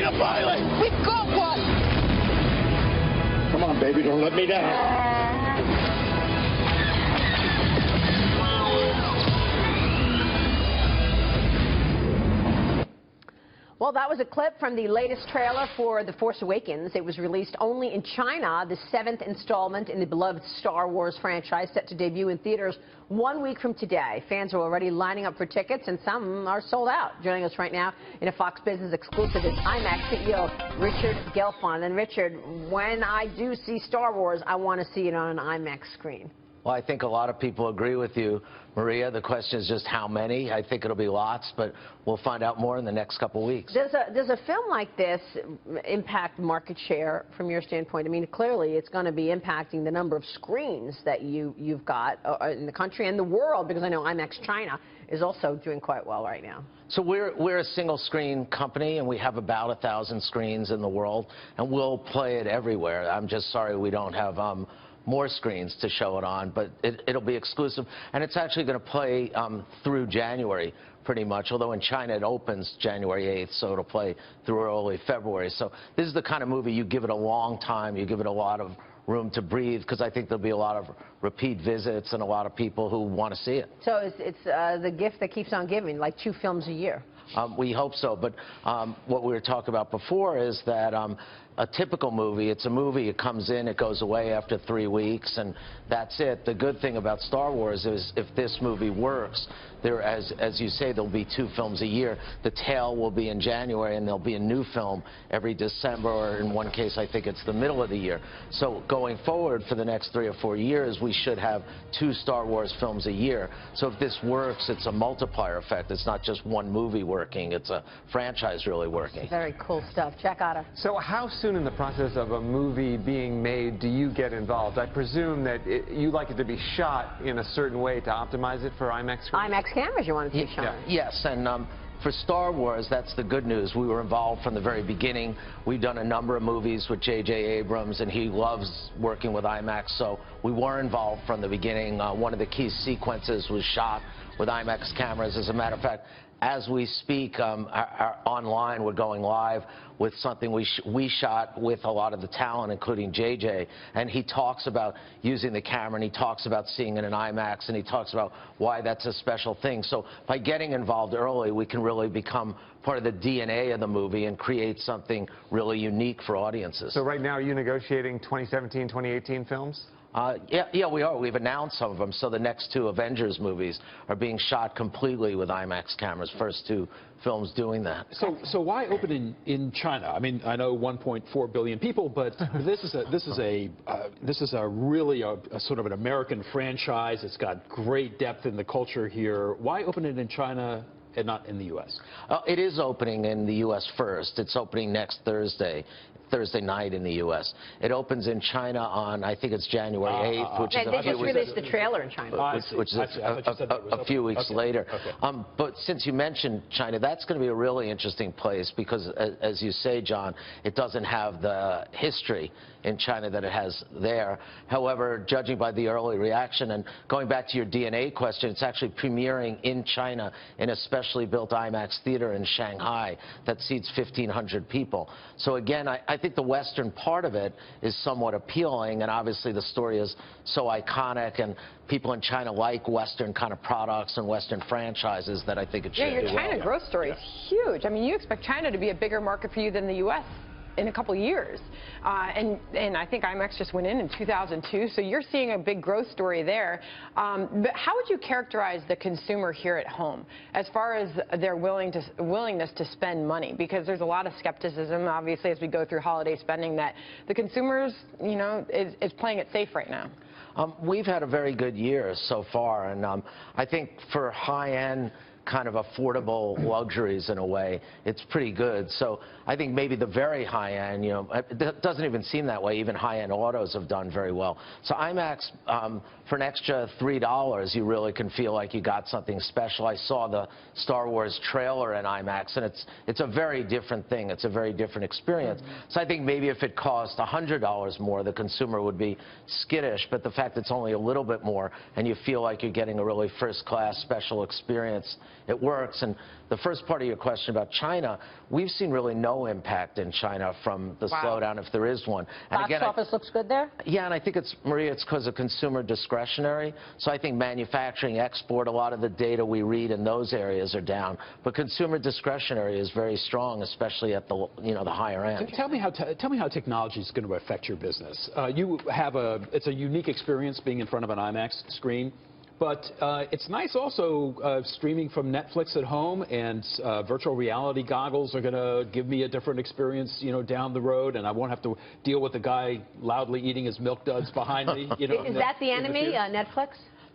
a pilot! We've got one! Come on, baby, don't let me down. Well, that was a clip from the latest trailer for The Force Awakens. It was released only in China, the 7th installment in the beloved Star Wars franchise, set to debut in theaters 1 week from today. Fans are already lining up for tickets, and some are sold out. Joining us right now in a Fox Business exclusive is IMAX CEO Richard Gelfond. And Richard, when I do see Star Wars, I want to see it on an IMAX screen. Well, I think a lot of people agree with you, Maria. The question is just how many. I think it'll be lots, but we'll find out more in the next couple of weeks. Does a film like this impact market share from your standpoint? I mean, clearly it's going to be impacting the number of screens that you've got in the country and the world, because I know IMAX China is also doing quite well right now. So we're a single screen company, and we have about 1,000 screens in the world, and we'll play it everywhere. I'm just sorry we don't have more screens to show it on, but it'll be exclusive, and it's actually going to play through January pretty much, although in China it opens January 8th, so it'll play through early February. So this is the kind of movie you give it a long time, you give it a lot of room to breathe, because I think there'll be a lot of repeat visits and a lot of people who want to see it. So it's the gift that keeps on giving, like 2 films a year. We hope so, but what we were talking about before is that a typical movie, it's a movie, it comes in, it goes away after 3 weeks, and that's it. The good thing about Star Wars is if this movie works, as you say, there'll be 2 films a year. The tail will be in January, and there'll be a new film every December, or in one case, I think it's the middle of the year. So going forward for the next 3 or 4 years, we should have 2 Star Wars films a year. So if this works, it's a multiplier effect. It's not just one movie working, it's a franchise really working. Very cool stuff. Jack Otter. So how soon in the process of a movie being made do you get involved? I presume that you like it to be shot in a certain way to optimize it for IMAX screens? IMAX cameras you want it to be shot. Yes, and for Star Wars, that's the good news. We were involved from the very beginning. We've done a number of movies with J.J. Abrams, and he loves working with IMAX, so we were involved from the beginning. One of the key sequences was shot with IMAX cameras. As a matter of fact, as we speak, online, we're going live with something we shot with a lot of the talent, including JJ, and he talks about using the camera, and he talks about seeing it in IMAX, and he talks about why that's a special thing. So by getting involved early, we can really become part of the DNA of the movie and create something really unique for audiences. So right now, are you negotiating 2017, 2018 films? Yeah, we are. We've announced some of them. So the next 2 Avengers movies are being shot completely with IMAX cameras. First 2 films doing that. So why open in China? I mean, I know 1.4 billion people, but this is a really a sort of an American franchise. It's got great depth in the culture here. Why open it in China and not in the U.S.? It is opening in the U.S. first. It's opening next Thursday night in the U.S. It opens in China on, I think it's January 8th, which is they just released the trailer in China. Which is a few weeks later. Okay. But since you mentioned China, that's going to be a really interesting place because, as you say, John, it doesn't have the history in China that it has there. However, judging by the early reaction, and going back to your DNA question, it's actually premiering in China in a specially built IMAX theater in Shanghai that seats 1,500 people. So again, I think the Western part of it is somewhat appealing, and obviously the story is so iconic, and people in China like Western kind of products and Western franchises that I think it should do well. Yeah, your China growth story is huge. I mean, you expect China to be a bigger market for you than the U.S. in a couple of years. And I think IMAX just went in 2002, so you're seeing a big growth story there. But how would you characterize the consumer here at home as far as their willingness to spend money? Because there's a lot of skepticism, obviously, as we go through holiday spending, that the consumers, you know, is playing it safe right now. We've had a very good year so far, and I think for high-end kind of affordable luxuries in a way, it's pretty good. So I think maybe the very high end, you know, it doesn't even seem that way. Even high end autos have done very well. So IMAX, for an extra $3, you really can feel like you got something special. I saw the Star Wars trailer in IMAX, and it's a very different thing. It's a very different experience. So I think maybe if it cost $100 more, the consumer would be skittish. But the fact it's only a little bit more, and you feel like you're getting a really first-class special experience it works. And the first part of your question about China, we've seen really no impact in China from the slowdown, if there is one. And Box office looks good there? Yeah, and I think it's, Maria, it's because of consumer discretionary. So I think manufacturing, export, a lot of the data we read in those areas are down. But consumer discretionary is very strong, especially at the, the higher end. Tell me how technology is going to affect your business. You have it's a unique experience being in front of an IMAX screen. But it's nice also streaming from Netflix at home, and virtual reality goggles are going to give me a different experience, down the road, and I won't have to deal with the guy loudly eating his Milk Duds behind me. Is that the enemy, Netflix?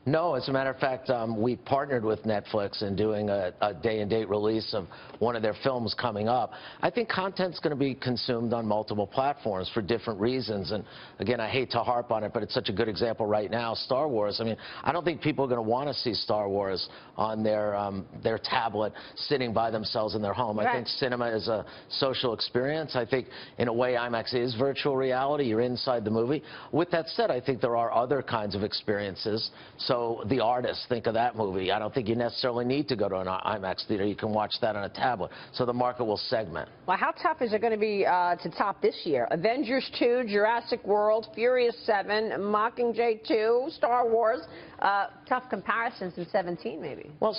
No, as a matter of fact, we partnered with Netflix in doing a day-and-date release of one of their films coming up. I think content's going to be consumed on multiple platforms for different reasons. And again, I hate to harp on it, but it's such a good example right now, Star Wars. I mean, I don't think people are going to want to see Star Wars on their tablet sitting by themselves in their home. Right. I think cinema is a social experience. I think, in a way, IMAX is virtual reality. You're inside the movie. With that said, I think there are other kinds of experiences. So The Artist, think of that movie. I don't think you necessarily need to go to an IMAX theater. You can watch that on a tablet. So the market will segment. Well, how tough is it going to be to top this year? Avengers 2, Jurassic World, Furious 7, Mockingjay 2, Star Wars. Tough comparisons in 17, maybe. Well,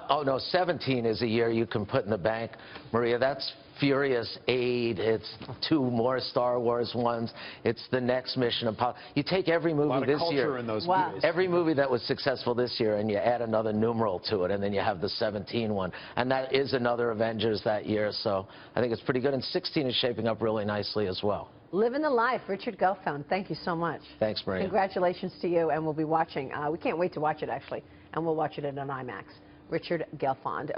oh no, 17 is a year you can put in the bank, Maria. That's Furious 8, it's 2 more Star Wars ones, it's the next Mission Impossible. You take every movie this year, in those movies. Every movie that was successful this year, and you add another numeral to it, and then you have the 17 one. And that is another Avengers that year, so I think it's pretty good. And 16 is shaping up really nicely as well. Living the life. Richard Gelfond, thank you so much. Thanks, Maria. Congratulations to you, and we'll be watching. We can't wait to watch it, actually, and we'll watch it in an IMAX. Richard Gelfond.